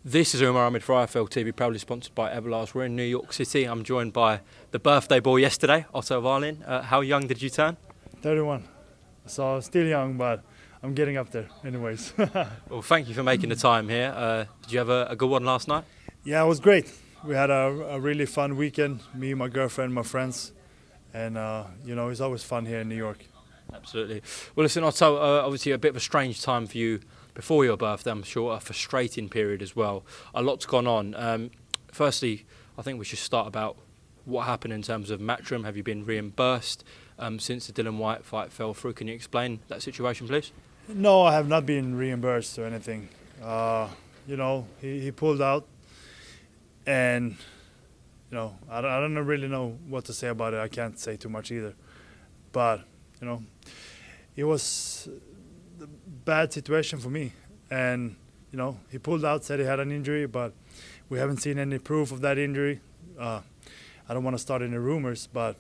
This is Umar Ahmed for IFL TV, proudly sponsored by Everlast. We're in New York City. I'm joined by the birthday boy yesterday, OTTO WALLIN'S. How young did you turn? 31. So still young, but I'm getting up there anyways. Well, thank you for making the time here. Did you have a good one last night? Yeah, it was great. We had a really fun weekend, me, my girlfriend, my friends. And, it's always fun here in New York. Absolutely. Well, listen, OTTO, obviously a bit of a strange time for you before your birthday, I'm sure, a frustrating period as well. A lot's gone on. Firstly, I think we should start about what happened in terms of Matchroom. Have you been reimbursed since the Dillon White fight fell through? Can you explain that situation, please? No, I have not been reimbursed or anything. He pulled out, and I don't really know what to say about it. I can't say too much either, but it was a bad situation for me, and he pulled out, said he had an injury, but we haven't seen any proof of that injury. I don't want to start any rumors, but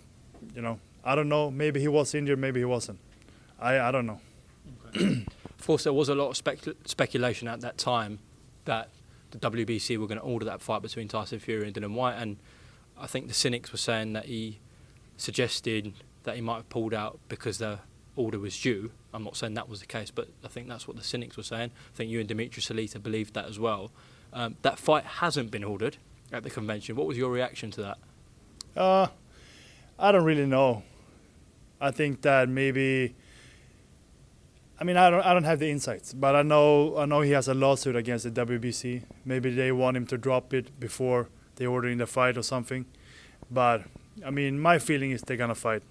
I don't know. Maybe he was injured, maybe he wasn't. I don't know. Okay. Of course, there was a lot of speculation at that time that the WBC were going to order that fight between Tyson Fury and Dillon White, and I think the cynics were saying that he suggested that he might have pulled out because the order was due. I'm not saying that was the case, but I think that's what the cynics were saying. I think you and Demetrius Salita believed that as well. That fight hasn't been ordered at the convention. What was your reaction to that? I don't really know. I think that maybe. I don't have the insights, but I know he has a lawsuit against the WBC. Maybe they want him to drop it before they order in the fight or something. But my feeling is they're gonna fight.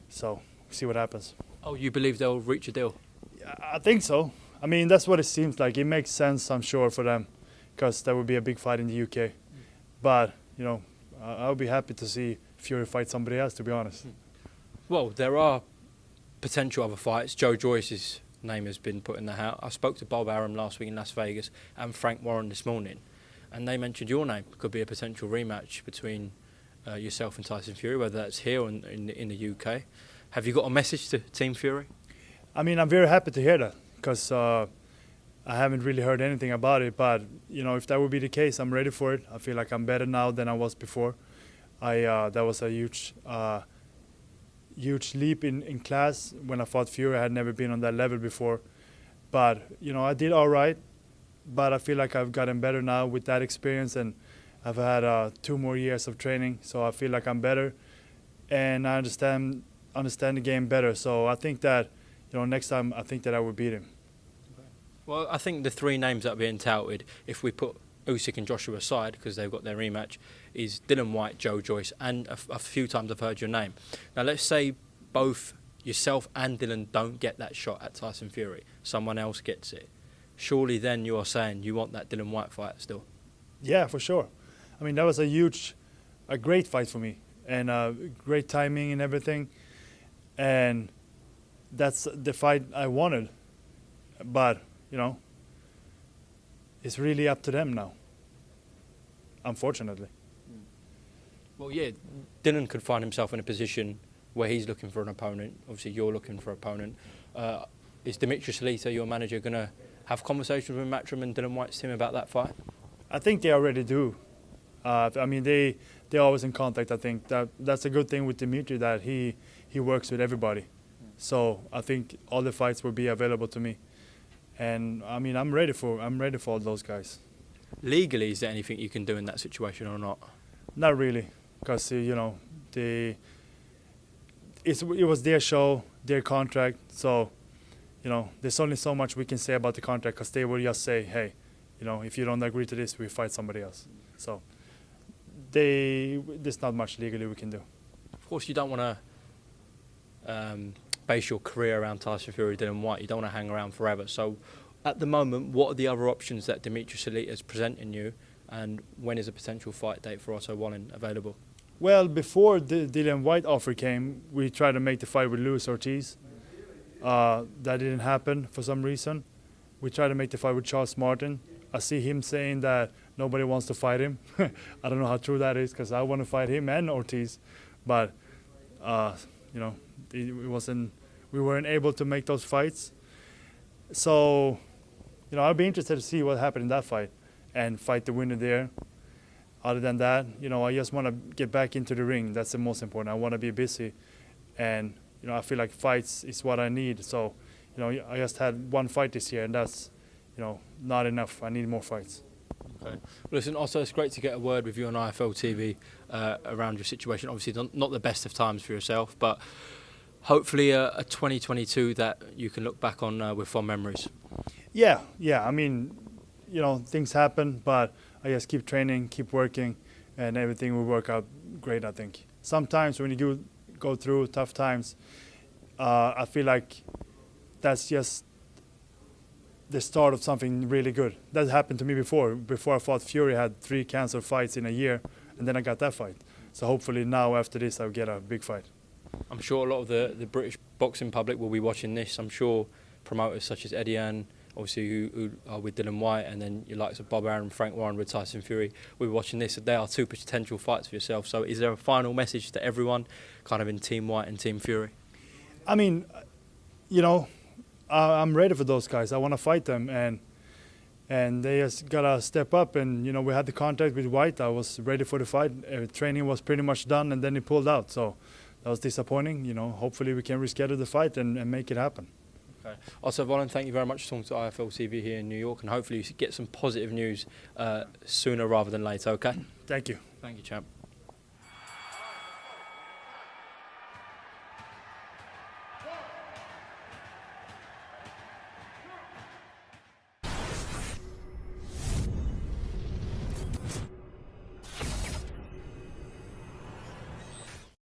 So see what happens. Oh, you believe they'll reach a deal? I think so. That's what it seems like. It makes sense, I'm sure, for them, because that would be a big fight in the UK. But I'll be happy to see Fury fight somebody else, to be honest. Well, there are potential other fights. Joyce's name has been put in the hat. I spoke to Bob Arum last week in Las Vegas and Frank Warren this morning, and they mentioned your name could be a potential rematch between yourself and Tyson Fury, whether that's here or in the UK. Have you got a message to Team Fury? I'm very happy to hear that, because I haven't really heard anything about it. But if that would be the case, I'm ready for it. I feel like I'm better now than I was before. That was a huge leap in class when I fought Fury. I had never been on that level before, but I did all right. But I feel like I've gotten better now with that experience, and I've had 2 more years of training, so I feel like I'm better, and I understand the game better. So I think that next time I think that I will beat him. Okay. Well, I think the 3 names that are being touted, if we put Usyk and Joshua aside because they've got their rematch, is Dillon White, Joyce, and a few times I've heard your name. Now let's say both yourself and Dillon don't get that shot at Tyson Fury, someone else gets it. Surely then you are saying you want that Dillon White fight still? Yeah, for sure. That was a great fight for me, and great timing and everything, and that's the fight I wanted. But it's really up to them now, unfortunately. Well, yeah, Dillon could find himself in a position where he's looking for an opponent. Obviously, you're looking for an opponent. Is Demetrius Salita, your manager, going to have conversations with Matchroom and Dillon White's team about that fight? I think they already do. They're always in contact. I think that's a good thing with Dimitri, that he works with everybody. So I think all the fights will be available to me, and I'm ready for all those guys. Legally, is there anything you can do in that situation or not? Not really, because it was their show, their contract. So there's only so much we can say about the contract, because they will just say, hey, if you don't agree to this, we fight somebody else. So there's not much legally we can do. Of course, you don't want to base your career around Tyson Fury, Dillon White. You don't want to hang around forever. So at the moment, what are the other options that Demetrius Salita is presenting you, and when is a potential fight date for OTTO WALLIN'S available? Well, before the Dillon White offer came, we tried to make the fight with Luis Ortiz. That didn't happen for some reason. We tried to make the fight with Charles Martin. I see him saying that nobody wants to fight him. I don't know how true that is, because I want to fight him and Ortiz. But, we weren't able to make those fights. So, I'll be interested to see what happened in that fight. and fight the winner there. Other than that, you know, I just want to get back into the ring. That's the most important. I want to be busy, and you know, I feel like fights is what I need. So, you know, I just had one fight this year, and that's, you know, not enough. I need more fights. Okay. Well, listen, also it's great to get a word with you on IFL TV around your situation. Obviously, not the best of times for yourself, but hopefully a 2022 that you can look back on with fond memories. Yeah. I mean, you know, things happen, but I just keep training, keep working, and everything will work out great, I think. Sometimes when you go through tough times, I feel like that's just the start of something really good. That happened to me before. Before I fought Fury, I had 3 canceled fights in a year, and then I got that fight. So hopefully now after this I'll get a big fight. I'm sure a lot of the British boxing public will be watching this. I'm sure promoters such as Eddie Ann, obviously who are with Dillon White, and then your likes of Bob Arum and Frank Warren with Tyson Fury, will be watching this. They are 2 potential fights for yourself. So is there a final message to everyone kind of in Team White and Team Fury? I mean, you know, I'm ready for those guys. I want to fight them, and they just gotta step up. And you know, we had the contact with White. I was ready for the fight. Training was pretty much done, and then he pulled out. So that was disappointing. You know, hopefully we can reschedule the fight and make it happen. Okay. Also, Wallin, thank you very much for talking to IFL TV here in New York, and hopefully you get some positive news sooner rather than later. Okay. Thank you. Thank you, champ.